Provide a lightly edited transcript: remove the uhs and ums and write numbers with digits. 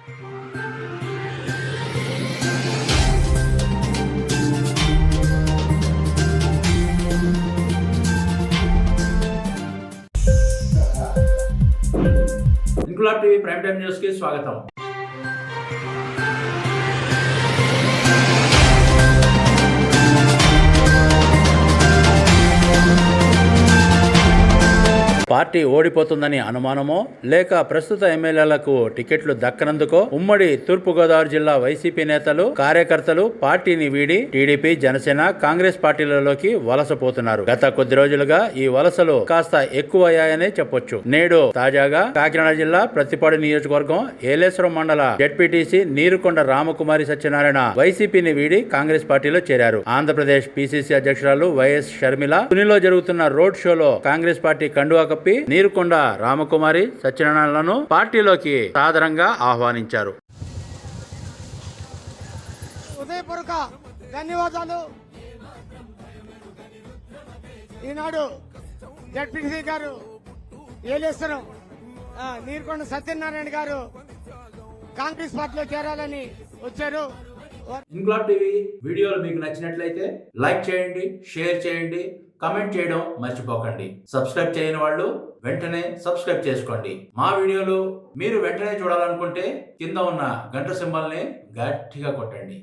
Inquilab TV prime time news కి స్వాగతం. Party ఓడిపోతుందని అనుమానమో లేక ప్రస్తుత ఎమ్మెల్యేలకు టికెట్లు దక్కనందుకో ఉమ్మడి తూర్పుగోదావరి జిల్లా వైసీపీ నేతలు, కార్యకర్తలు పార్టీని వీడి టీడీపీ, జనసేన, కాంగ్రెస్ పార్టీలలోకి వలసపోతున్నారు. గత కొద్ది రోజులుగా ఈ వలసలు కాస్త ఎక్కువయ్యాయనే చెప్పొచ్చు. నేడు తాజాగా కాకినాడ జిల్లా ప్రత్తిపాడు నియోజకవర్గం ఏలేశ్వరం మండల జెడ్పీటీసీ నీరుకొండ రామకుమారి సత్యనారాయణ వైసీపీని వీడి కాంగ్రెస్ పార్టీలో చేరారు. ఆంధ్రప్రదేశ్ పీసీసీ అధ్యక్షురాలు వైఎస్ షర్మిల తునిలో జరుగుతున్న రోడ్ షోలో కాంగ్రెస్ పార్టీ కండువా కప్పి నీరుకొండ రామకుమారి సత్యనారాయణలను పార్టీలోకి సాదరంగా ఆహ్వానించారు. ఉదయపూర్వక ధన్యవాదాలు. ఈనాడు జడ్పీటీసీ గారు ఏలేశ్వరం నీరుకొండ సత్యనారాయణ గారు కాంగ్రెస్ పార్టీలో చేరాలని వచ్చారు. ఇంక్లాబ్ టీవీ వీడియోలు మీకు నచ్చినట్లయితే లైక్ చేయండి, షేర్ చేయండి, కమెంట్ చేయడం మర్చిపోకండి. సబ్స్క్రైబ్ చేయని వాళ్ళు వెంటనే సబ్స్క్రైబ్ చేసుకోండి. మా వీడియోలు మీరు వెంటనే చూడాలనుకుంటే కింద ఉన్న గంట సింబల్ని గట్టిగా కొట్టండి.